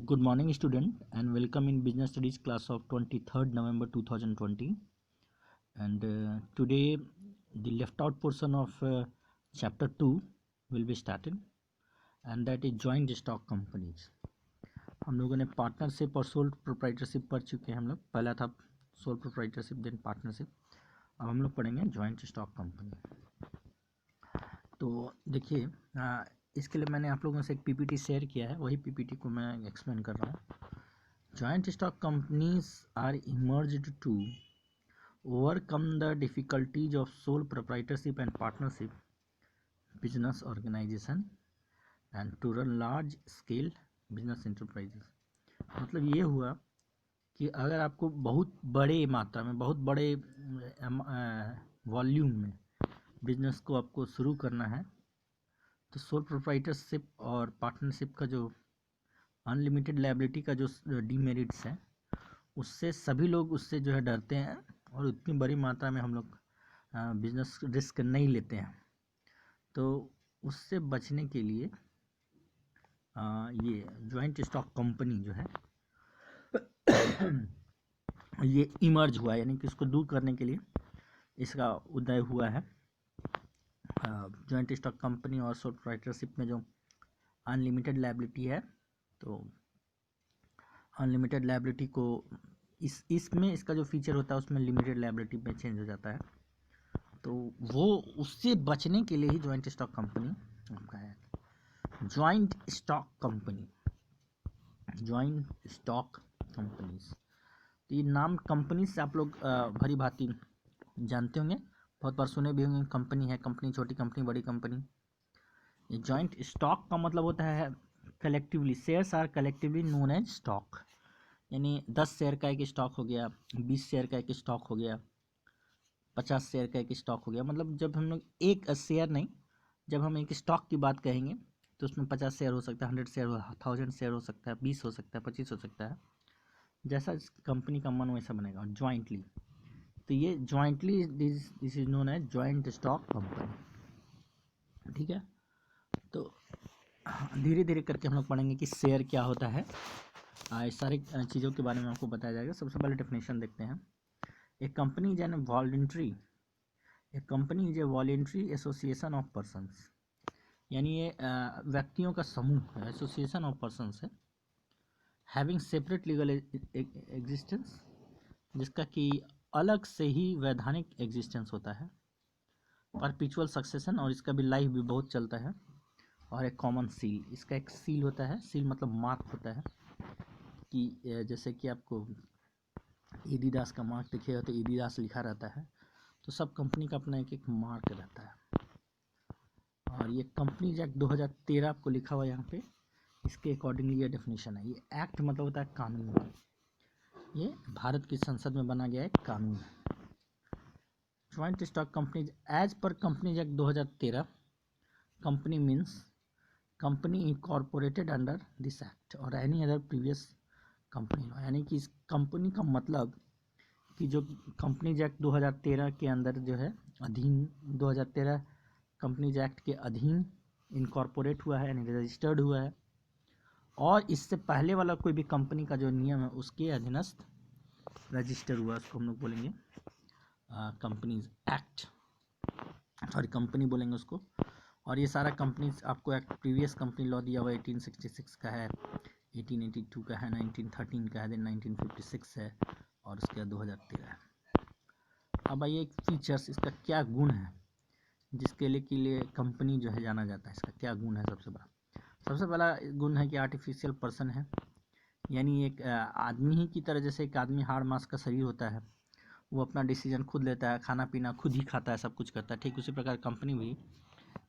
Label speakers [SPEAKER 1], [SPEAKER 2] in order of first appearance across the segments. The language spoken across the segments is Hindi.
[SPEAKER 1] Good morning, student, and welcome in Business Studies class of 23rd November 2020. And today, the left out portion of chapter 2 will be started, and that is joint stock companies. हम लोगों ने पार्टनरशिप और सोल प्रोप्राइटरशिप पढ़ चुके हैं. हम लोग पहला था सोल प्रोप्राइटरशिप, देन पार्टनरशिप. अब हम लोग पढ़ेंगे जॉइंट स्टॉक कंपनी. तो देखिए, इसके लिए मैंने आप लोगों से एक पीपीटी शेयर किया है, वही पीपीटी को मैं एक्सप्लेन कर रहा हूँ. Joint stock companies are emerged to overcome the difficulties of sole proprietorship and partnership business organisation and to run large scale business enterprises. मतलब ये हुआ कि अगर आपको बहुत बड़े मात्रा में, बहुत बड़े वॉल्यूम में बिजनेस को आपको शुरू करना है, तो सोल प्रोप्राइटरशिप और पार्टनरशिप का जो अनलिमिटेड लायबिलिटी का जो डीमेरिट्स है, उससे सभी लोग उससे जो है डरते हैं और उतनी बड़ी मात्रा में हम लोग बिजनेस रिस्क नहीं लेते हैं. तो उससे बचने के लिए ये जॉइंट स्टॉक कंपनी जो है ये इमर्ज हुआ, यानी कि इसको दूर करने के लिए इसका उदय हुआ है. जॉइंट स्टॉक कंपनी और सोल प्रोप्राइटरशिप में जो अनलिमिटेड लायबिलिटी है, तो अनलिमिटेड लायबिलिटी को इसमें इसका जो फीचर होता है उसमें लिमिटेड लायबिलिटी में चेंज हो जाता है. तो वो उससे बचने के लिए ही जॉइंट स्टॉक कंपनी आपका है. Joint stock company, joint stock companies, तो ये नाम कंपनी से आप लोग भली भांति जानते होंगे, बहुत बार सुने भी होंगे. कंपनी है, कंपनी, छोटी कंपनी, बड़ी कंपनी. ये जॉइंट स्टॉक का मतलब होता है collectively, shares are collectively known as stock. यानी 10 शेयर का एक स्टॉक हो गया, 20 शेयर का एक स्टॉक हो गया, 50 शेयर का एक स्टॉक हो गया. मतलब जब हम लोग एक शेयर नहीं, जब हम एक स्टॉक की बात कहेंगे तो उसमें 50 शेयर हो सकता है, 100 शेयर, 1000 शेयर हो सकता है, 20 हो सकता है, 25 हो सकता है. जैसा कंपनी का मन वैसा बनेगा. ज्वाइंटली, तो ये jointly this is known as joint stock company. ठीक है. तो धीरे धीरे करके हम लोग पढ़ेंगे कि शेयर क्या होता है. इस सारी चीज़ों के बारे में आपको बताया जाएगा. सबसे पहले डेफिनेशन देखते हैं. A company is an voluntary, a company is a voluntary association of persons. यानी ये व्यक्तियों का समूह है, एसोसिएशन ऑफ पर्सन्स है, हैविंग सेपरेट लीगल एग्जिस्टेंस, जिसका कि अलग से ही वैधानिक एग्जिस्टेंस होता है, परपिचुअल सक्सेशन, और इसका भी लाइफ भी बहुत चलता है, और एक कॉमन सील, इसका एक सील होता है. सील मतलब मार्क होता है, कि जैसे कि आपको एडिडास का मार्क दिखेगा तो एडिडास लिखा रहता है. तो सब कंपनी का अपना एक एक मार्क रहता है. और ये कंपनीज एक्ट 2013 आपको लिखा हुआ यहाँ पे, इसके अकॉर्डिंगली ये डेफिनेशन है. ये एक्ट मतलब होता है कानून. ये भारत की संसद में बना गया एक कानून. Joint stock companies as per companies act 2013, company means company incorporated under this act और एनी अदर प्रीवियस कंपनी. यानी कि इस कंपनी का मतलब कि जो कंपनीज एक्ट 2013 के अंदर जो है अधीन, 2013 कंपनीज एक्ट के अधीन इनकॉर्पोरेट हुआ है, यानी रजिस्टर्ड हुआ है, और इससे पहले वाला कोई भी कंपनी का जो नियम है उसके अधीनस्थ रजिस्टर हुआ, उसको हम लोग बोलेंगे कंपनीज एक्ट, सॉरी कंपनी बोलेंगे उसको. और ये सारा कंपनीज आपको एक्ट प्रीवियस कंपनी लॉ दिया हुआ 1866 का है, 1882 का है, 1913 का है, देन 1956 है, और उसके बाद 2013 है. अब आइए एक फीचर्स, इसका क्या गुण है जिसके लिए कंपनी जो है जाना जाता है. इसका क्या गुण है? सबसे पहला गुण है कि आर्टिफिशियल पर्सन है. यानी एक आदमी ही की तरह, जैसे एक आदमी हाड़ मांस का शरीर होता है, वो अपना डिसीजन खुद लेता है, खाना पीना खुद ही खाता है, सब कुछ करता है, ठीक उसी प्रकार कंपनी भी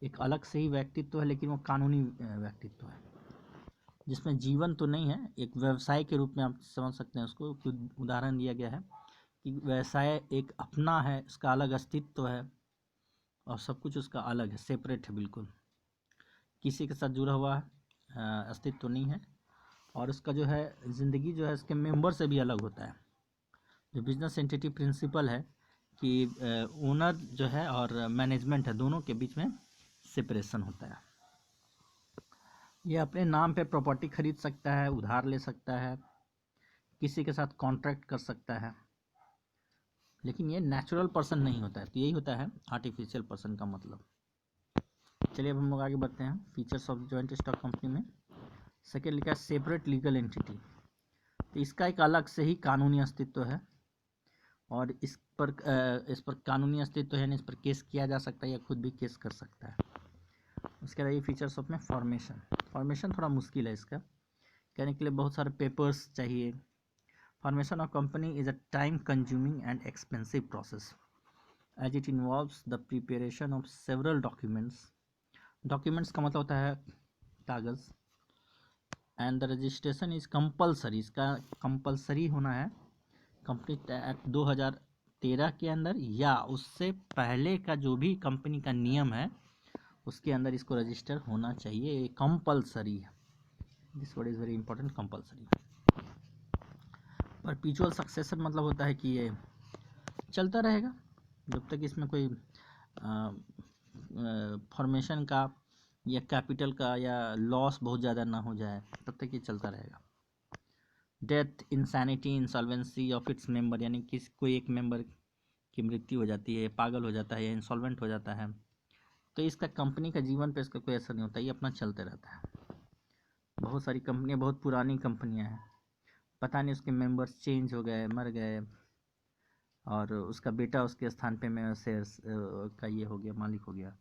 [SPEAKER 1] एक अलग से ही व्यक्तित्व है, लेकिन वो कानूनी व्यक्तित्व है, जिसमें जीवन तो नहीं है. एक व्यवसाय के रूप में आप समझ सकते हैं उसको. उदाहरण दिया गया है कि व्यवसाय एक अपना है, उसका अलग अस्तित्व है, और सब कुछ उसका अलग है, सेपरेट है, बिल्कुल किसी के साथ जुड़ा हुआ अस्तित्व नहीं है. और उसका जो है ज़िंदगी जो है उसके मेंबर से भी अलग होता है. जो बिजनेस एंटिटी प्रिंसिपल है कि ओनर जो है और मैनेजमेंट है, दोनों के बीच में सेपरेशन होता है. ये अपने नाम पे प्रॉपर्टी खरीद सकता है, उधार ले सकता है, किसी के साथ कॉन्ट्रैक्ट कर सकता है, लेकिन ये नेचुरल पर्सन नहीं होता है। तो यही होता है आर्टिफिशियल पर्सन का मतलब। चलिए अब हम लोग आगे बढ़ते हैं features of joint stock company में। सेकेंड लिखा है सेपरेट लीगल एंटिटी। तो इसका एक अलग से ही कानूनी अस्तित्व है और इस पर कानूनी अस्तित्व है, इस पर केस किया जा सकता है या खुद भी केस कर सकता है। उसके बाद ये फीचर्स ऑफ में फॉर्मेशन थोड़ा मुश्किल है इसका कहने के लिए, बहुत सारे पेपर्स चाहिए। Formation of company is a time consuming and expensive process as it involves the preparation of several documents का मतलब होता है कागज़। And the registration is compulsory, इसका कंपलसरी होना है कंपनी एक्ट 2013 के अंदर या उससे पहले का जो भी कंपनी का नियम है उसके अंदर इसको रजिस्टर होना चाहिए। ये कंपलसरी है, this word is very important, compulsory. परपीचुअल succession मतलब होता है कि ये चलता रहेगा जब तक इसमें कोई फॉर्मेशन का या कैपिटल का या लॉस बहुत ज़्यादा ना हो जाए, तब तक ये चलता रहेगा। Death, insanity, insolvency of its member, यानी कि कोई एक मेंबर की मृत्यु हो जाती है, पागल हो जाता है या इंसॉल्वेंट हो जाता है, तो इसका कंपनी का जीवन पे इसका कोई असर नहीं होता, ये अपना चलते रहता है। बहुत सारी कंपनियां, बहुत पुरानी कंपनियां हैं, पता नहीं उसके मेंबर्स चेंज हो गए, मर गए और उसका बेटा उसके स्थान पे में शेयर्स का ये हो गया, मालिक हो गया,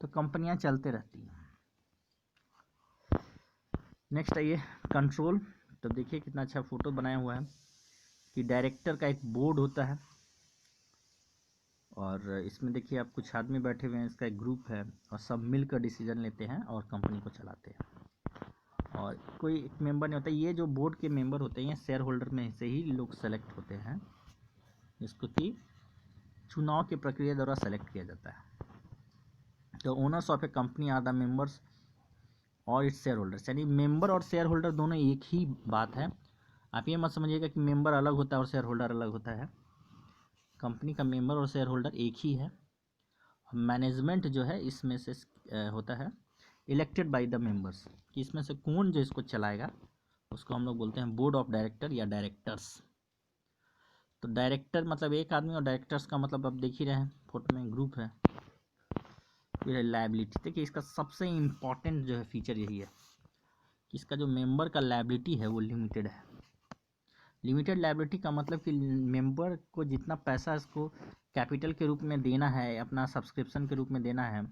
[SPEAKER 1] तो कंपनियां चलते रहती हैं। नेक्स्ट आइए कंट्रोल। तो देखिए कितना अच्छा फोटो बनाया हुआ है कि डायरेक्टर का एक बोर्ड होता है और इसमें देखिए आप कुछ आदमी बैठे हुए हैं, इसका एक ग्रुप है और सब मिलकर डिसीजन लेते हैं और कंपनी को चलाते हैं और कोई एक मेंबर नहीं होता। ये जो बोर्ड के मेंबर होते हैं शेयर होल्डर में से ही लोग सेलेक्ट होते हैं, जिसको कि चुनाव की प्रक्रिया द्वारा सेलेक्ट किया जाता है। तो owners of a company are the members और इट्स शेयर होल्डर्स, यानी मेंबर और शेयर होल्डर दोनों एक ही बात है। आप ये मत समझिएगा कि मेंबर अलग होता है और शेयर होल्डर अलग होता है। कंपनी का मेंबर और शेयर होल्डर एक ही है। मैनेजमेंट जो है इसमें से होता है इलेक्टेड बाय द मेंबर्स, कि इसमें से कौन जो इसको चलाएगा उसको हम लोग बोलते हैं बोर्ड ऑफ डायरेक्टर या डायरेक्टर्स। तो डायरेक्टर मतलब एक आदमी और डायरेक्टर्स का मतलब आप देख ही रहे हैं फोटो में ग्रुप है। फिर लायबिलिटी, देखिए इसका सबसे इम्पॉर्टेंट जो है फीचर यही है कि इसका जो मेंबर का लायबिलिटी है वो लिमिटेड है। लिमिटेड लायबिलिटी का मतलब कि मेंबर को जितना पैसा इसको कैपिटल के रूप में देना है, अपना सब्सक्रिप्शन के रूप में देना है,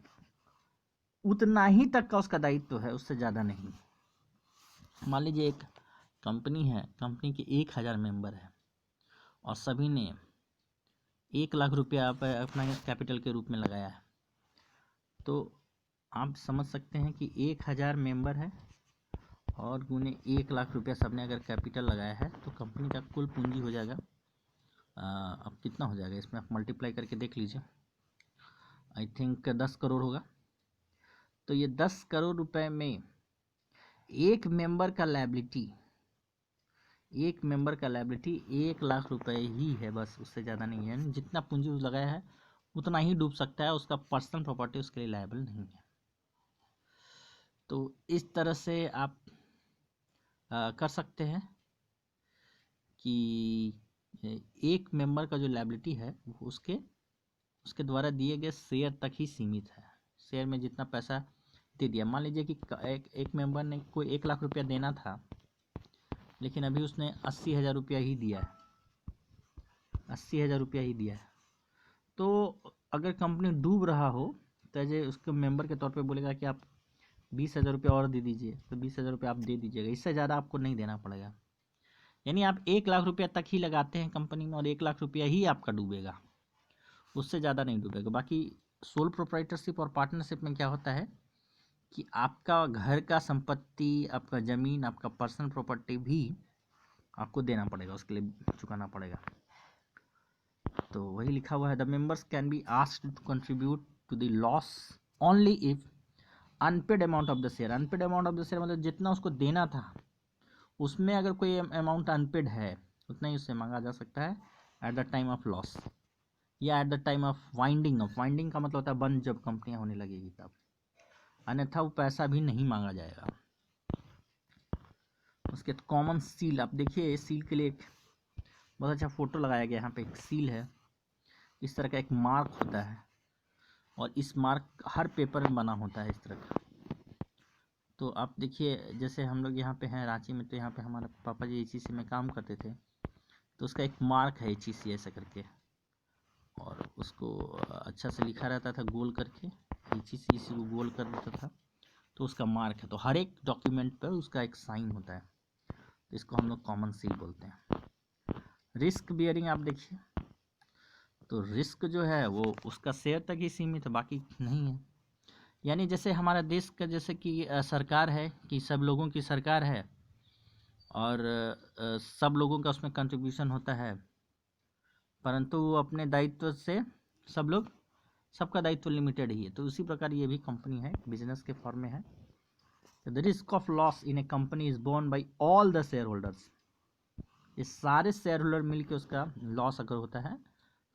[SPEAKER 1] उतना ही तक का उसका दायित्व है, उससे ज़्यादा नहीं। मान लीजिए एक कंपनी है, कंपनी के 1000 मेंबर है और सभी ने 1,00,000 रुपया अपना कैपिटल के रूप में लगाया है, तो आप समझ सकते हैं कि 1000 मेंबर है और गुने 1,00,000 रुपया सबने अगर कैपिटल लगाया है तो कंपनी का कुल पूंजी हो जाएगा, अब कितना हो जाएगा इसमें आप मल्टीप्लाई करके देख लीजिए, आई थिंक 10 करोड़ होगा। तो ये 10 करोड़ रुपए में एक मेंबर का लायबिलिटी 1,00,000 रुपए ही है, बस, उससे ज़्यादा नहीं है। जितना पूंजी लगाया है उतना ही डूब सकता है, उसका पर्सनल प्रॉपर्टी उसके लिए लायबल नहीं है। तो इस तरह से आप कर सकते हैं कि एक मेंबर का जो लायबिलिटी है वो उसके द्वारा दिए गए शेयर तक ही सीमित है। शेयर में जितना पैसा दे दिया, मान लीजिए कि एक मेंबर ने कोई 1,00,000 रुपया देना था, लेकिन अभी उसने 80,000 रुपया ही दिया है, 80,000 रुपया ही दिया है। तो अगर कंपनी डूब रहा हो तो जो उसके मेंबर के तौर पे बोलेगा कि आप 20,000 रुपया और दे दीजिए, तो 20,000 रुपया आप दे दीजिएगा, इससे ज़्यादा आपको नहीं देना पड़ेगा। यानी आप 1,00,000 रुपया तक ही लगाते हैं कंपनी में और 1,00,000 रुपया ही आपका डूबेगा, उससे ज़्यादा नहीं डूबेगा। बाकी सोल प्रोप्राइटरशिप और पार्टनरशिप में क्या होता है कि आपका घर का संपत्ति, आपका ज़मीन, आपका पर्सनल प्रॉपर्टी भी आपको देना पड़ेगा, उसके लिए चुकाना पड़ेगा। तो वही लिखा हुआ है, the members can be asked to contribute to the loss only if unpaid amount of the share. Unpaid amount of the share मतलब जितना उसको देना था उसमें अगर कोई अमाउंट अनपेड है उतना ही उससे मांगा जा सकता है at the time of loss या at the time of winding off. का मतलब होता है बंद, जब कंपनियां होने लगेगी तब, अन्यथा वो पैसा भी नहीं मांगा जाएगा। उसके कॉमन सील, आप देखिए सील के लिए एक बहुत अच्छा फोटो लगाया गया, यहाँ पे एक सील है, इस तरह का एक मार्क होता है और इस मार्क हर पेपर में बना होता है इस तरह का। तो आप देखिए जैसे हम लोग यहाँ पे हैं रांची में, तो यहाँ पे हमारे पापा जी HEC में काम करते थे, तो उसका एक मार्क है HEC ऐसा करके, और उसको अच्छा से लिखा रहता था गोल करके, HEC इसी को गोल कर देता था, तो उसका मार्क है। तो हर एक डॉक्यूमेंट पर उसका एक साइन होता है, तो इसको हम लोग कॉमन सील बोलते हैं। रिस्क बियरिंग आप देखिए, तो रिस्क जो है वो उसका शेयर तक ही सीमित है, बाकी नहीं है। यानी जैसे हमारा देश का जैसे कि सरकार है कि सब लोगों की सरकार है और सब लोगों का उसमें कंट्रीब्यूशन होता है, परंतु वो अपने दायित्व से सब लोग, सबका दायित्व लिमिटेड ही है। तो उसी प्रकार ये भी कंपनी है, बिजनेस के फॉर्म में है। The risk of loss in a company is borne by all the share holders, ये सारे शेयर होल्डर मिलकर उसका लॉस अगर होता है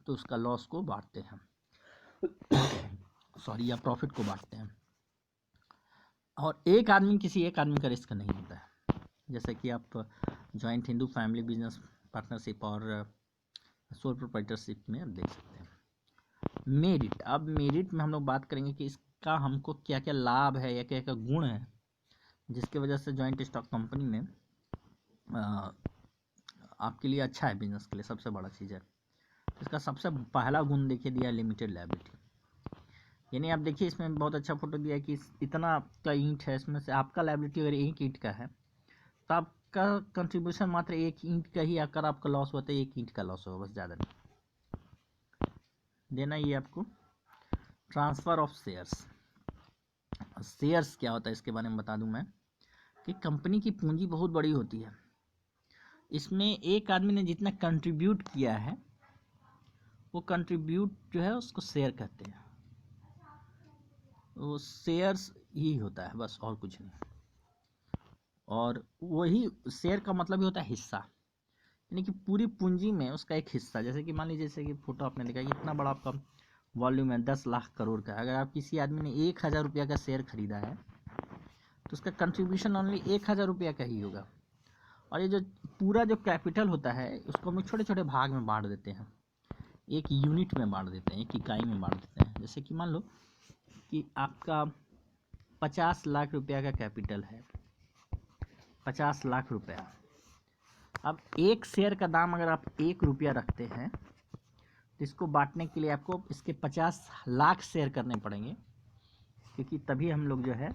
[SPEAKER 1] तो उसका लॉस को बांटते हैं सॉरी, या प्रॉफिट को बांटते हैं। और एक आदमी का रिस्क नहीं होता है, जैसे कि आप joint Hindu family business partnership और सोल प्रोप्राइटरशिप में आप देख सकते हैं। मेरिट, अब मेरिट में हम लोग बात करेंगे कि इसका हमको क्या क्या लाभ है या क्या क्या गुण है जिसके वजह से जॉइंट स्टॉक कंपनी में आपके लिए अच्छा है, बिजनेस के लिए सबसे बड़ा चीज़ है। इसका सबसे पहला गुण देखिए दिया लिमिटेड लायबिलिटी, यानी आप देखिए इसमें बहुत अच्छा फोटो दिया है कि इतना का ईंट है, इसमें से आपका लायबिलिटी अगर एक ईंट का है तो आपका कंट्रीब्यूशन मात्र एक ईंट का ही, अगर आपका लॉस होता है एक ईंट का लॉस होगा, बस ज़्यादा नहीं देना। ये आपको ट्रांसफ़र ऑफ शेयर्स, शेयर्स क्या होता है इसके बारे में बता दूं मैं कि कंपनी की पूंजी बहुत बड़ी होती है, इसमें एक आदमी ने जितना कंट्रीब्यूट किया है वो कंट्रीब्यूट जो है उसको शेयर कहते हैं, वो शेयर्स ही होता है बस, और कुछ नहीं। और वही शेयर का मतलब ही होता है हिस्सा, यानी कि पूरी पूंजी में उसका एक हिस्सा। जैसे कि मान लीजिए जैसे कि फोटो आपने देखा कि इतना बड़ा आपका वॉल्यूम है 10 लाख करोड़ का, अगर आप किसी आदमी ने 1,000 रुपया का शेयर खरीदा है तो उसका कंट्रीब्यूशन ओनली 1,000 रुपया का ही होगा। और ये जो पूरा जो कैपिटल होता है उसको हम छोटे छोटे भाग में बांट देते हैं, एक यूनिट में बांट देते हैं, एक इकाई में बांट देते हैं। जैसे कि मान लो कि आपका 50 लाख रुपया का कैपिटल है, 50 लाख रुपया। अब एक शेयर का दाम अगर आप 1 रुपया रखते हैं तो इसको बांटने के लिए आपको इसके 50 लाख शेयर करने पड़ेंगे, क्योंकि तभी हम लोग जो है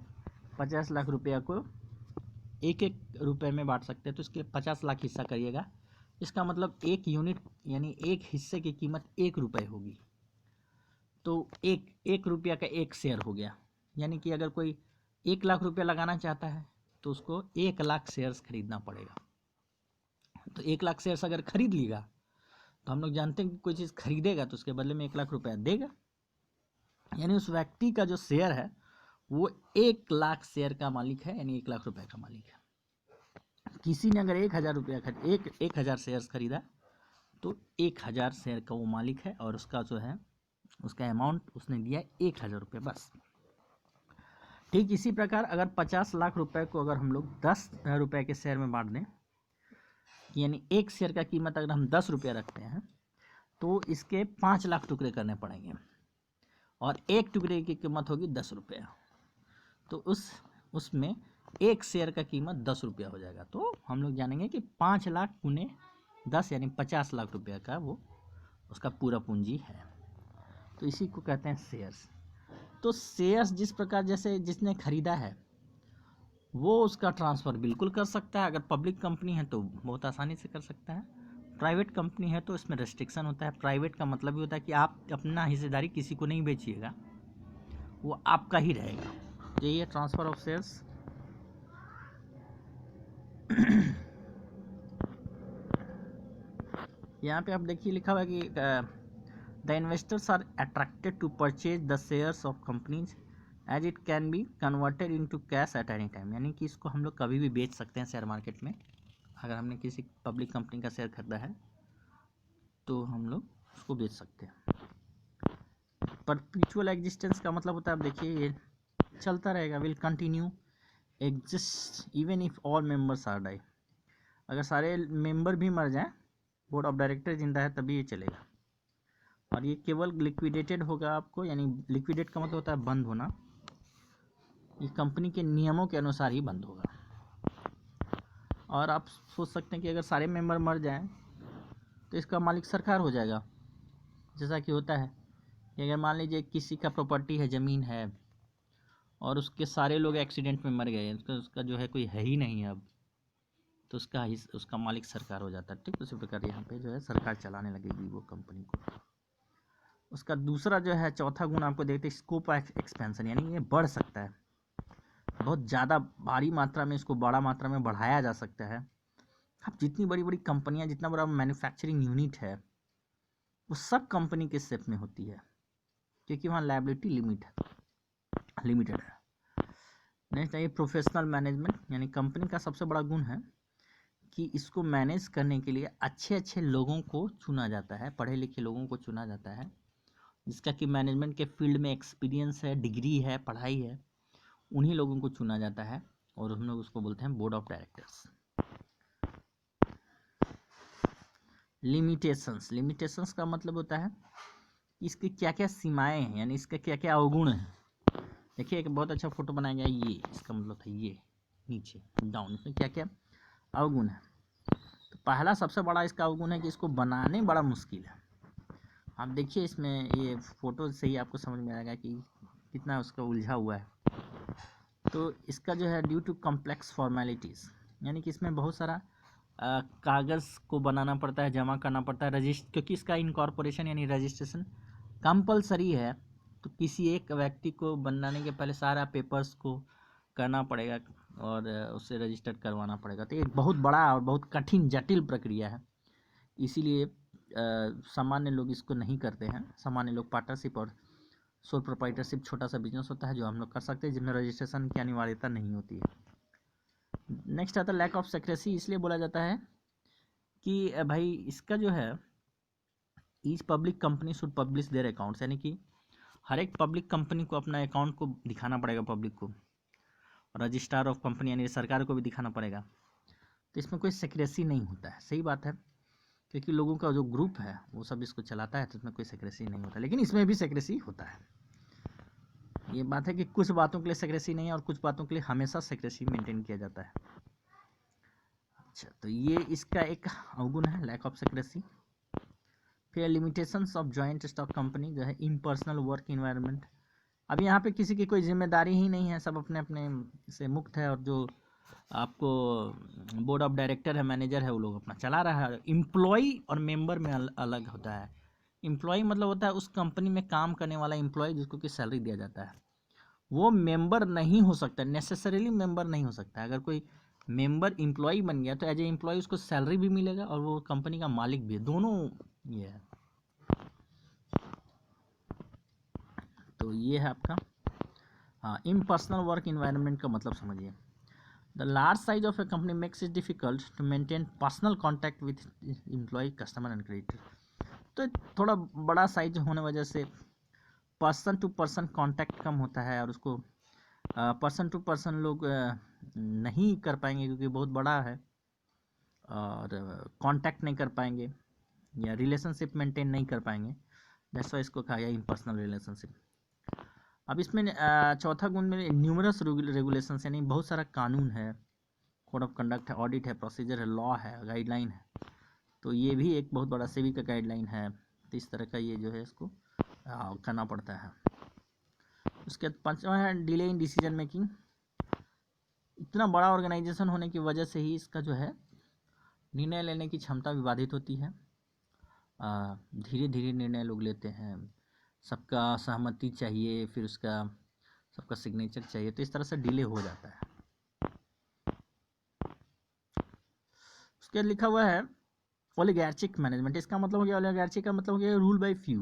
[SPEAKER 1] 50 लाख रुपया को एक एक रुपये में बांट सकते हैं। तो इसके 50 लाख हिस्सा करिएगा, इसका मतलब एक यूनिट यानी एक हिस्से की कीमत 1 रुपये होगी, तो एक रुपया का एक शेयर हो गया। यानी कि अगर कोई 1 लाख रुपया लगाना चाहता है तो उसको 1 लाख शेयर्स खरीदना पड़ेगा। तो 1 लाख शेयर्स अगर खरीद लेगा तो हम लोग जानते हैं कि कोई चीज़ खरीदेगा तो उसके बदले में 1 लाख रुपया देगा, यानी उस व्यक्ति का जो शेयर है वो 1 लाख शेयर का मालिक है, यानी 1 लाख रुपए का मालिक है। किसी ने अगर 1,000 रुपया 1,000 शेयर्स खरीदा तो 1,000 शेयर का वो मालिक है, और उसका जो है उसका अमाउंट उसने दिया 1,000 रुपये बस। ठीक इसी प्रकार अगर 50 लाख रुपए को अगर हम लोग 10 रुपये के शेयर में बांट दें, यानी एक शेयर का कीमत अगर हम 10 रुपया रखते हैं तो इसके 5 लाख टुकड़े करने पड़ेंगे, और एक टुकड़े की कीमत होगी 10 रुपया, तो उसमें एक शेयर का कीमत 10 रुपया हो जाएगा। तो हम लोग जानेंगे कि 5 लाख गुने 10 यानी 50 लाख रुपया का वो उसका पूरा पूंजी है। तो इसी को कहते हैं शेयर्स। तो शेयर्स जिस प्रकार जैसे जिसने खरीदा है वो उसका ट्रांसफ़र बिल्कुल कर सकता है, अगर पब्लिक कंपनी है तो बहुत आसानी से कर सकता है, प्राइवेट कंपनी है तो इसमें रेस्ट्रिक्शन होता है। प्राइवेट का मतलब ही होता है कि आप अपना हिस्सेदारी किसी को नहीं बेचिएगा, वो आपका ही रहेगा। यही है ट्रांसफ़र ऑफ शेयर्स। यहाँ पे आप देखिए लिखा हुआ है कि the investors are attracted to purchase the shares of companies as it can be converted into cash at any time, यानी कि इसको हम लोग कभी भी बेच सकते हैं शेयर मार्केट में। अगर हमने किसी पब्लिक कंपनी का शेयर खरीदा है तो हम लोग उसको बेच सकते हैं। परपेचुअल एग्जिस्टेंस का मतलब होता है, आप देखिए ये चलता रहेगा, will continue exist even if all members are die, अगर सारे मेंबर भी मर जाएं, बोर्ड ऑफ डायरेक्टर जिंदा है तभी ये चलेगा। और ये केवल लिक्विडेटेड होगा आपको, यानी लिक्विडेट का मतलब होता है बंद होना, ये कंपनी के नियमों के अनुसार ही बंद होगा। और आप सोच सकते हैं कि अगर सारे मेंबर मर जाएं तो इसका मालिक सरकार हो जाएगा। जैसा कि होता है कि अगर मान लीजिए किसी का प्रॉपर्टी है, ज़मीन है, और उसके सारे लोग एक्सीडेंट में मर गए, उसका जो है कोई है ही नहीं अब, तो उसका मालिक सरकार हो जाता है। ठीक, उसी प्रकार यहाँ पे जो है सरकार चलाने लगेगी वो कंपनी को। उसका दूसरा जो है चौथा गुण आपको देखते हैं स्कोप ऑफ एक्सपेंशन, यानी ये बढ़ सकता है, बहुत ज़्यादा भारी मात्रा में इसको बड़ा मात्रा में बढ़ाया जा सकता है। अब जितनी बड़ी बड़ी कंपनियां, जितना बड़ा मैन्युफैक्चरिंग यूनिट है, वो सब कंपनी के शेप में होती है, क्योंकि वहाँ लायबिलिटी लिमिटेड है। नेक्स्ट है प्रोफेशनल मैनेजमेंट, यानी कंपनी का सबसे बड़ा गुण है कि इसको मैनेज करने के लिए अच्छे अच्छे लोगों को चुना जाता है, पढ़े लिखे लोगों को चुना जाता है, जिसका कि मैनेजमेंट के फील्ड में एक्सपीरियंस है, डिग्री है, पढ़ाई है, उन्हीं लोगों को चुना जाता है और हम लोग उसको बोलते हैं बोर्ड ऑफ डायरेक्टर्स। लिमिटेशंस का मतलब होता है इसकी क्या क्या सीमाएं हैं, यानी इसका क्या क्या अवगुण है। देखिए एक बहुत अच्छा फोटो बनाया गया, ये इसका मतलब था ये नीचे डाउन, इसमें क्या क्या अवगुण है। तो पहला सबसे बड़ा इसका अवगुण है कि इसको बनाने बड़ा मुश्किल है। आप देखिए इसमें ये फोटो से ही आपको समझ में आएगा कि कितना उसका उलझा हुआ है। तो इसका जो है ड्यू टू कॉम्प्लेक्स फॉर्मेलिटीज़, यानी कि इसमें बहुत सारा कागज़ को बनाना पड़ता है, जमा करना पड़ता है, क्योंकि इसका इनकॉर्पोरेशन यानी रजिस्ट्रेशन कंपलसरी है। तो किसी एक व्यक्ति को बनाने के पहले सारा पेपर्स को करना पड़ेगा और उससे रजिस्टर करवाना पड़ेगा। तो एक बहुत बड़ा और बहुत कठिन जटिल प्रक्रिया है, इसीलिए सामान्य लोग इसको नहीं करते हैं। सामान्य लोग पार्टनरशिप और सोल प्रोप्राइटरशिप छोटा सा बिजनेस होता है जो हम लोग कर सकते हैं, जिनमें रजिस्ट्रेशन की अनिवार्यता नहीं होती है। नेक्स्ट आता है लैक ऑफ सेक्रेसी, इसलिए बोला जाता है कि भाई इसका जो है each public company should publish their accounts, यानी कि हर एक पब्लिक कंपनी को अपना अकाउंट को दिखाना पड़ेगा पब्लिक को, रजिस्ट्रार ऑफ कंपनी यानी सरकार को भी दिखाना पड़ेगा। तो इसमें कोई सेक्रेसी नहीं होता है, सही बात है, क्योंकि लोगों का जो ग्रुप है वो सब इसको चलाता है, तो इसमें कोई सेक्रेसी नहीं होता। लेकिन इसमें भी सेक्रेसी होता है। ये बात है कि कुछ बातों के लिए सेक्रेसी नहीं है और कुछ बातों के लिए हमेशा सेक्रेसी मेंटेन किया जाता है। अच्छा, तो ये इसका एक अवगुण है लैक ऑफ सेक्रेसी। फिर limitations of joint stock company जो है इम्पर्सनल वर्क इन्वायरमेंट, अब यहाँ पे किसी की कोई जिम्मेदारी ही नहीं है, सब अपने अपने से मुक्त है, और जो आपको बोर्ड ऑफ डायरेक्टर है, मैनेजर है, वो लोग अपना चला रहा है। एम्प्लॉय और मेंबर में अलग होता है। एम्प्लॉय मतलब होता है उस कंपनी में काम करने वाला एम्प्लॉय जिसको कि सैलरी दिया जाता है, वो मेंबर नहीं हो सकता, नेसेसरीली मेंबर नहीं हो सकता। अगर कोई मेंबर एम्प्लॉय बन गया तो एज ए एम्प्लॉय उसको सैलरी भी मिलेगा और वो कंपनी का मालिक भी है, दोनों ये है। तो ये है आपका इम्पर्सनल वर्क इन्वायरमेंट का मतलब समझिए। The large size of a company makes it difficult to maintain personal contact with employ, customer and creditor. तो थोड़ा बड़ा साइज होने वजह से पर्सन टू पर्सन कांटेक्ट कम होता है, और उसको पर्सन टू पर्सन लोग नहीं कर पाएंगे क्योंकि बहुत बड़ा है, और कांटेक्ट नहीं कर पाएंगे या रिलेशनशिप मेंटेन नहीं कर पाएंगे। दैट्स व्हाई इसको कहा गया इम्पर्सनल रिलेशनशिप। अब इसमें चौथा गुण में न्यूमरस रेगुलेशंस, यानी बहुत सारा कानून है, कोड ऑफ कंडक्ट है, ऑडिट है, प्रोसीजर है, लॉ है, गाइडलाइन है। तो ये भी एक बहुत बड़ा सेबी का गाइडलाइन है। तो इस तरह का ये जो है इसको करना पड़ता है। उसके बाद पांचवा है डिले इन डिसीजन मेकिंग, इतना बड़ा ऑर्गेनाइजेशन होने की वजह से ही इसका जो है निर्णय लेने की क्षमता विवादित होती है। धीरे धीरे निर्णय लोग लेते हैं, सबका सहमति चाहिए, फिर उसका सबका सिग्नेचर चाहिए, तो इस तरह से डिले हो जाता है। उसके लिखा हुआ है ओलिगार्चिक मैनेजमेंट, इसका मतलब हो गया, ओलिगार्ची का मतलब हो गया रूल बाय फ्यू,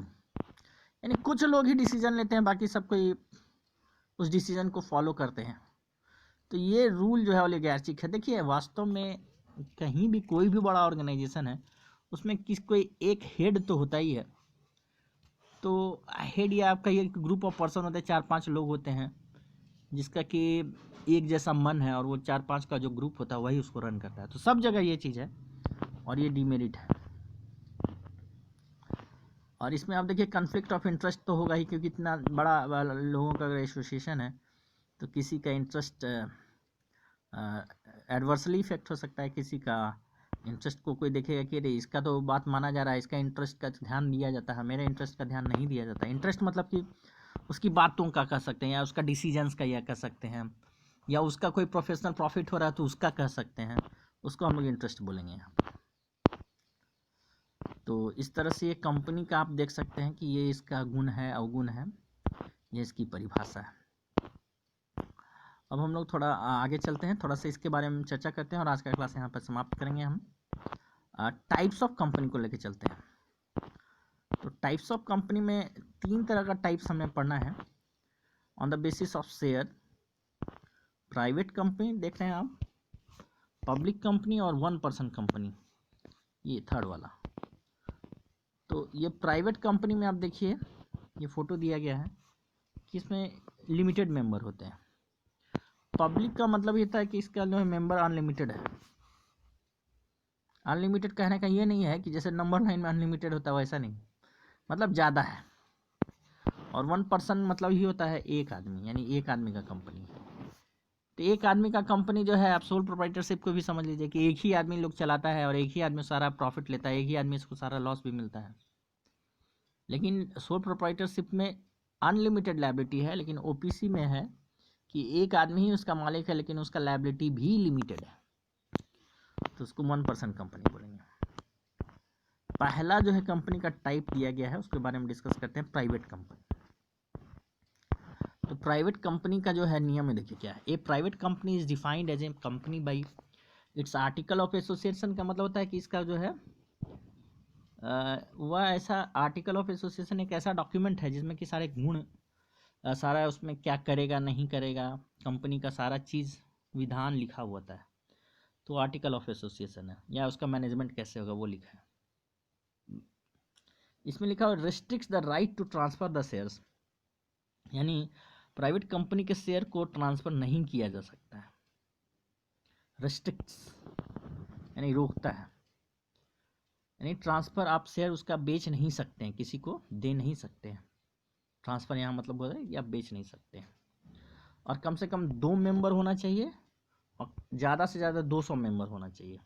[SPEAKER 1] यानी कुछ लोग ही डिसीजन लेते हैं, बाकी सब कोई उस डिसीजन को फॉलो करते हैं। तो ये रूल जो है ओलिगार्चिक है। देखिए वास्तव में कहीं भी कोई भी बड़ा ऑर्गेनाइजेशन है उसमें कोई एक हेड तो होता ही है। तो हेड या आपका ये ग्रुप ऑफ पर्सन होते हैं, 4-5 लोग होते हैं, जिसका कि एक जैसा मन है और वो 4-5 का जो ग्रुप होता है वही उसको रन करता है। तो सब जगह ये चीज़ है और ये डीमेरिट है। और इसमें आप देखिए कन्फ्लिक्ट ऑफ इंटरेस्ट तो होगा ही, क्योंकि इतना बड़ा लोगों का अगर एसोसिएशन है तो किसी का इंटरेस्ट एडवर्सली इफेक्ट हो सकता है, किसी का इंटरेस्ट को कोई देखेगा कि अरे इसका तो बात माना जा रहा है, इसका इंटरेस्ट का ध्यान दिया जाता है, मेरे इंटरेस्ट का ध्यान नहीं दिया जाता। इंटरेस्ट मतलब कि उसकी बातों का कह सकते हैं, या उसका डिसीजंस का या कह सकते हैं, या उसका कोई प्रोफेशनल प्रॉफिट हो रहा है तो उसका कह सकते हैं, उसको हम लोग इंटरेस्ट बोलेंगे यहाँ पर। तो इस तरह से ये कंपनी का आप देख सकते हैं कि ये इसका गुण है अवगुण है, ये इसकी परिभाषा है। अब हम लोग थोड़ा आगे चलते हैं, थोड़ा सा इसके बारे में चर्चा करते हैं और आज का क्लास यहाँ पर समाप्त करेंगे। हम टाइप्स ऑफ कंपनी को लेकर चलते हैं। तो टाइप्स ऑफ कंपनी में 3 तरह का टाइप्स हमें पढ़ना है on the basis of share. Private company देख रहे हैं आप, पब्लिक कंपनी और 1 पर्सन कंपनी, ये थर्ड वाला। तो ये प्राइवेट कंपनी में आप देखिए ये फोटो दिया गया है कि इसमें लिमिटेड मेंबर होते हैं। पब्लिक का मतलब ये था कि इसका जो है मेंबर अनलिमिटेड है। अनलिमिटेड कहने का ये नहीं है कि जैसे नंबर लाइन में अनलिमिटेड होता है वैसा नहीं, मतलब ज़्यादा है। और 1 पर्सन मतलब ही होता है एक आदमी, यानी एक आदमी का कंपनी। तो एक आदमी का कंपनी जो है, आप सोल प्रोप्राइटरशिप को भी समझ लीजिए कि एक ही आदमी लोग चलाता है और एक ही आदमी सारा प्रॉफिट लेता है, एक ही आदमी इसको सारा लॉस भी मिलता है। लेकिन सोल प्रोप्राइटरशिप में अनलिमिटेड लायबिलिटी है, लेकिन ओपीसी में है कि एक आदमी ही उसका मालिक है, लेकिन उसका लायबिलिटी भी लिमिटेड है, तो उसको 1 पर्सन कंपनी बोलेंगे। पहला जो है कंपनी का टाइप दिया गया है उसके बारे में डिस्कस करते हैं, प्राइवेट कंपनी। तो प्राइवेट कंपनी का जो है नियम में देखिए क्या है। A private company is defined as a company by its article of association. का मतलब होता है कि इसका जो है वह ऐसा आर्टिकल ऑफ एसोसिएशन एक ऐसा डॉक्यूमेंट है जिसमें कि सारे गुण, सारा उसमें क्या करेगा नहीं करेगा, कंपनी का सारा चीज़ विधान लिखा हुआ होता है। तो आर्टिकल ऑफ एसोसिएशन है, या उसका मैनेजमेंट कैसे होगा वो लिखा है। इसमें लिखा हुआ restricts the right to transfer the shares, यानी प्राइवेट कंपनी के शेयर को ट्रांसफ़र नहीं किया जा सकता है। रिस्ट्रिक्ट्स यानी रोकता है, यानी ट्रांसफ़र आप शेयर उसका बेच नहीं सकते हैं, किसी को दे नहीं सकते हैं। ट्रांसफ़र यहाँ मतलब हो रहा है कि आप बेच नहीं सकते हैं। और कम से कम 2 मेंबर होना चाहिए और ज़्यादा से ज़्यादा 200 मेंबर होना चाहिए।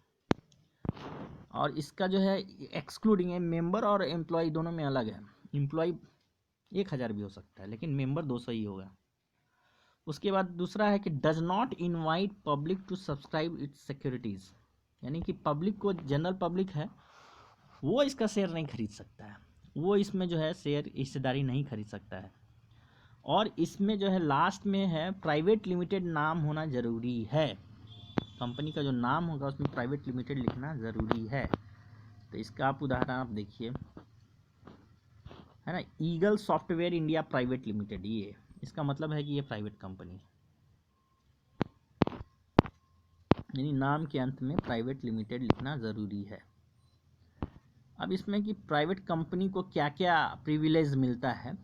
[SPEAKER 1] और इसका जो है एक्सक्लूडिंग है, मेंबर और एम्प्लॉय दोनों में अलग है। एम्प्लॉय 1000 भी हो सकता है, लेकिन मेंबर 200 ही होगा। उसके बाद दूसरा है कि does not invite public to subscribe its securities, यानी कि पब्लिक को, जनरल पब्लिक है वो इसका शेयर नहीं खरीद सकता है, वो इसमें जो है शेयर हिस्सेदारी नहीं खरीद सकता है। और इसमें जो है लास्ट में है प्राइवेट लिमिटेड नाम होना ज़रूरी है। कंपनी का जो नाम होगा उसमें प्राइवेट लिमिटेड लिखना ज़रूरी है। तो इसका आप उदाहरण आप देखिए, है ना, eagle software India private limited, ये इसका मतलब है कि ये प्राइवेट कंपनी है, यानी नाम के अंत में प्राइवेट लिमिटेड लिखना ज़रूरी है। अब इसमें कि प्राइवेट कंपनी को क्या क्या प्रिविलेज मिलता है।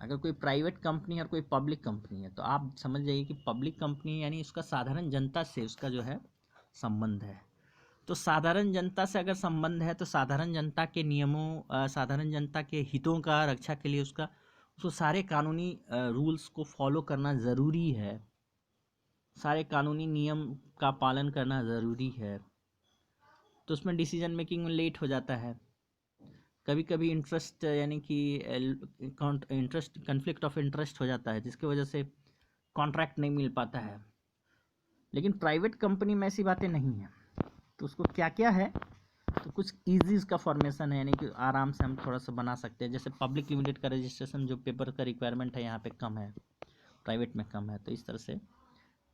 [SPEAKER 1] अगर कोई प्राइवेट कंपनी और कोई पब्लिक कंपनी है तो आप समझ जाइए कि पब्लिक कंपनी यानी उसका साधारण जनता से उसका जो है संबंध है। तो साधारण जनता से अगर संबंध है तो साधारण जनता के नियमों, साधारण जनता के हितों का रक्षा के लिए उसको सारे कानूनी रूल्स को फॉलो करना ज़रूरी है, सारे कानूनी नियम का पालन करना ज़रूरी है। तो उसमें डिसीजन मेकिंग में लेट हो जाता है, कभी कभी इंटरेस्ट यानी कि इंटरेस्ट कन्फ्लिक्ट ऑफ इंटरेस्ट हो जाता है, जिसकी वजह से कॉन्ट्रैक्ट नहीं मिल पाता है। लेकिन प्राइवेट कंपनी में ऐसी बातें नहीं हैं। तो उसको क्या क्या है, तो कुछ ईजी इसका फॉर्मेशन है, यानी कि आराम से हम थोड़ा सा बना सकते हैं। जैसे पब्लिक लिमिटेड का रजिस्ट्रेशन जो पेपर का रिक्वायरमेंट है यहाँ पे कम है, प्राइवेट में कम है। तो इस तरह से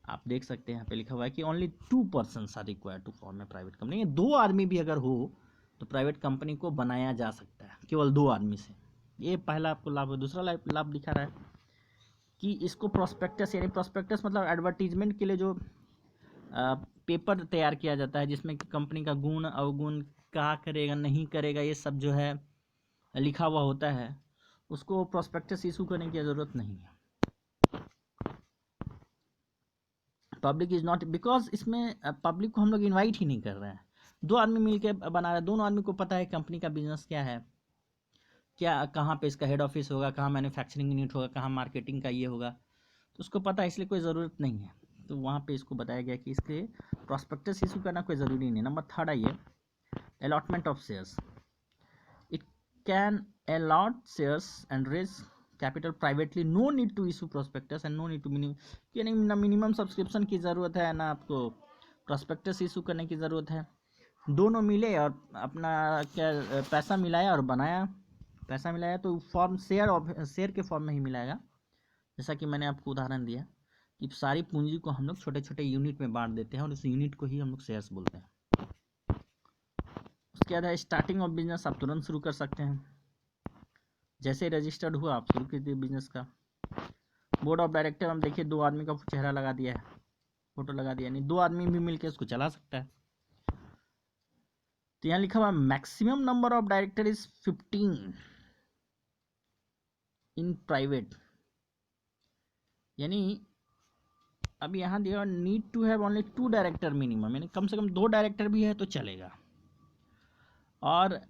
[SPEAKER 1] आप देख सकते हैं यहाँ पे लिखा हुआ है कि only 2 persons are required to form a private company. 2 आदमी भी अगर हो तो प्राइवेट कंपनी को बनाया जा सकता है केवल 2 आदमी से। ये पहला आपको लाभ है। दूसरा लाभ दिखा रहा है कि इसको प्रोस्पेक्टस, यानी प्रोस्पेक्टस मतलब एडवर्टीजमेंट के लिए जो पेपर तैयार किया जाता है, जिसमें कि कंपनी का गुण अवगुण, क्या करेगा नहीं करेगा, ये सब जो है लिखा हुआ होता है, उसको प्रोस्पेक्टस इशू करने की ज़रूरत नहीं है। पब्लिक इज नॉट, बिकॉज इसमें पब्लिक को हम लोग इन्वाइट ही नहीं कर रहे हैं। दो आदमी मिलके बना रहे हैं, दोनों आदमी को पता है कंपनी का बिजनेस क्या है, क्या कहाँ पे इसका हेड ऑफिस होगा, कहाँ मैन्युफैक्चरिंग यूनिट होगा, कहाँ मार्केटिंग का ये होगा, तो उसको पता है, इसलिए कोई ज़रूरत नहीं है। तो वहाँ पे इसको बताया गया कि इसके प्रॉस्पेक्टस इशू करना कोई ज़रूरी नहीं। नंबर थर्ड है ये allotment of shares. It can allot shares and raise capital privately, no need to issue prospectus and no need to यानी ना मिनिमम सब्सक्रिप्शन की ज़रूरत है, ना आपको प्रॉस्पेक्टस इशू करने की ज़रूरत है। दोनों मिले और अपना क्या पैसा मिलाया और बनाया, पैसा मिलाया तो फॉर्म शेयर के फॉर्म में ही मिलाएगा। जैसा कि मैंने आपको उदाहरण दिया कि सारी पूंजी को हम लोग छोटे छोटे यूनिट में बांट देते हैं और उस यूनिट को ही हम लोग शेयर्स बोलते हैं। उसके बाद है स्टार्टिंग ऑफ बिजनेस, आप तुरंत शुरू कर सकते हैं, जैसे रजिस्टर्ड हुआ आप शुरू कर दिए बिजनेस का। बोर्ड ऑफ डायरेक्टर हम देखिए 2 आदमी का चेहरा लगा दिया है, फोटो लगा दिया, नहीं 2 आदमी भी मिलकर उसको चला सकता है। तो यहाँ लिखा हुआ maximum number of director is 15 in private, यानी अब यहाँ दिया need to have only 2 director minimum, यानी कम से कम 2 डायरेक्टर भी है तो चलेगा। और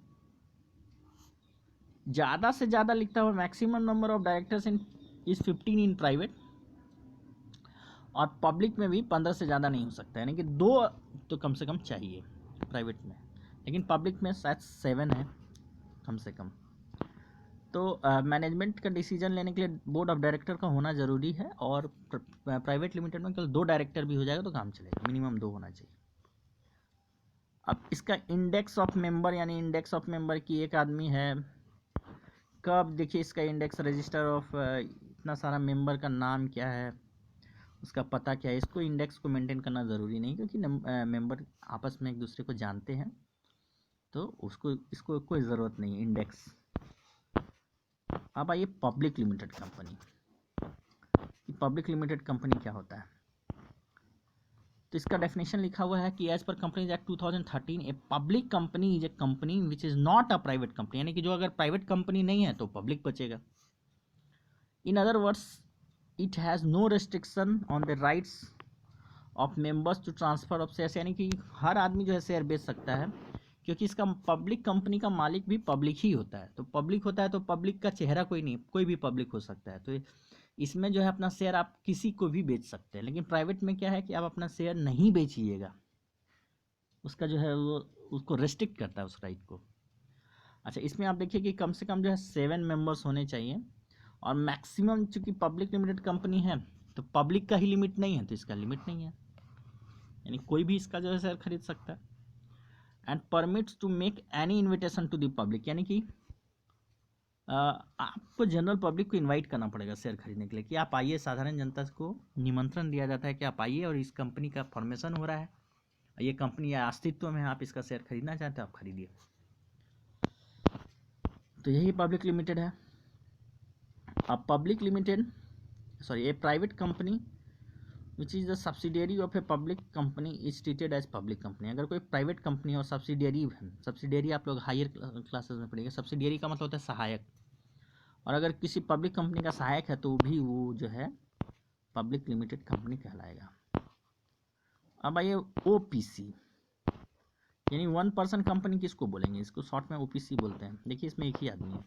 [SPEAKER 1] ज़्यादा से ज़्यादा लिखता हुआ maximum number of directors in is 15 in private, और पब्लिक में भी 15 से ज़्यादा नहीं हो सकता, यानी कि 2 तो कम से कम चाहिए प्राइवेट में, लेकिन पब्लिक में शायद 7 है कम से कम। तो मैनेजमेंट का डिसीजन लेने के लिए बोर्ड ऑफ डायरेक्टर का होना ज़रूरी है, और प्राइवेट लिमिटेड में केवल 2 डायरेक्टर भी हो जाएगा तो काम चलेगा, मिनिमम 2 होना चाहिए। अब इसका इंडेक्स ऑफ मेंबर, यानी इंडेक्स ऑफ मेंबर की एक आदमी है, कब देखिए इसका इंडेक्स रजिस्टर ऑफ इतना सारा मेंबर का नाम क्या है, उसका पता क्या है, इसको इंडेक्स को मेंटेन करना ज़रूरी नहीं, क्योंकि मेंबर आपस में एक दूसरे को जानते हैं, तो इसको कोई ज़रूरत नहीं है इंडेक्स। अब आइए public limited company. Public limited company क्या होता है, तो इसका डेफिनेशन लिखा हुआ है कि as per companies act 2013 a public company is a company which is not a private company, यानी कि जो अगर प्राइवेट कंपनी नहीं है तो पब्लिक बचेगा। In other words it has no restriction on the rights of members to transfer of shares, यानी कि हर आदमी जो है शेयर बेच सकता है, क्योंकि इसका पब्लिक कंपनी का मालिक भी पब्लिक ही होता है। तो पब्लिक होता है तो पब्लिक का चेहरा कोई नहीं, कोई भी पब्लिक हो सकता है, तो इसमें जो है अपना शेयर आप किसी को भी बेच सकते हैं। लेकिन प्राइवेट में क्या है कि आप अपना शेयर नहीं बेचिएगा, उसका जो है वो उसको रेस्ट्रिक्ट करता है उस राइट को। अच्छा, इसमें आप देखिए कि कम से कम जो है 7 मेंबर्स होने चाहिए, और मैक्सिमम चूँकि पब्लिक लिमिटेड कंपनी है तो पब्लिक का ही लिमिट नहीं है, तो इसका लिमिट नहीं है, यानी कोई भी इसका जो है शेयर खरीद सकता है। And permits to make any invitation to the public, यानी कि आपको जनरल पब्लिक को इनवाइट करना पड़ेगा शेयर खरीदने के लिए, कि आप आइए, साधारण जनता को निमंत्रण दिया जाता है कि आप आइए और इस कंपनी का फॉर्मेशन हो रहा है, ये कंपनी अस्तित्व में है, आप इसका शेयर खरीदना चाहते हैं आप खरीदिए। तो यही पब्लिक लिमिटेड है। अब public limited a private company which is the subsidiary of a public company is treated as public company. अगर कोई प्राइवेट कंपनी और सब्सिडियरी है, सब्सिडियरी आप लोग हायर क्लासेस में पढ़ेंगे, सब्सिडियरी का मतलब होता है सहायक, और अगर किसी पब्लिक कंपनी का सहायक है तो भी वो जो है पब्लिक लिमिटेड कंपनी कहलाएगा। अब आइए ओपीसी, यानी 1 पर्सन कंपनी किसको बोलेंगे, इसको शॉर्ट में ओपीसी बोलते हैं। देखिए इसमें एक ही आदमी है।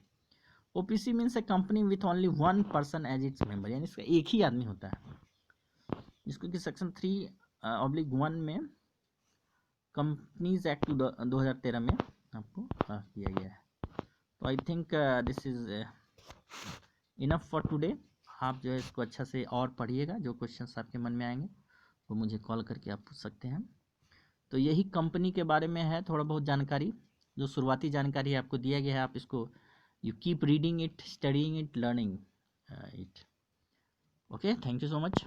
[SPEAKER 1] OPC means a company with only 1 person as its member, यानी इसका एक ही आदमी होता है, जिसको कि सेक्शन 3/1 में कंपनीज एक्ट 2013 में आपको किया गया है। तो I think this is enough for today. आप जो है इसको अच्छा से और पढ़िएगा, जो क्वेश्चंस आपके मन में आएंगे वो मुझे कॉल करके आप पूछ सकते हैं। तो यही कंपनी के बारे में है थोड़ा बहुत जानकारी, जो शुरुआती जानकारी आपको दिया गया है, आप इसको you keep reading it, studying it, learning it. Okay, thank you so much.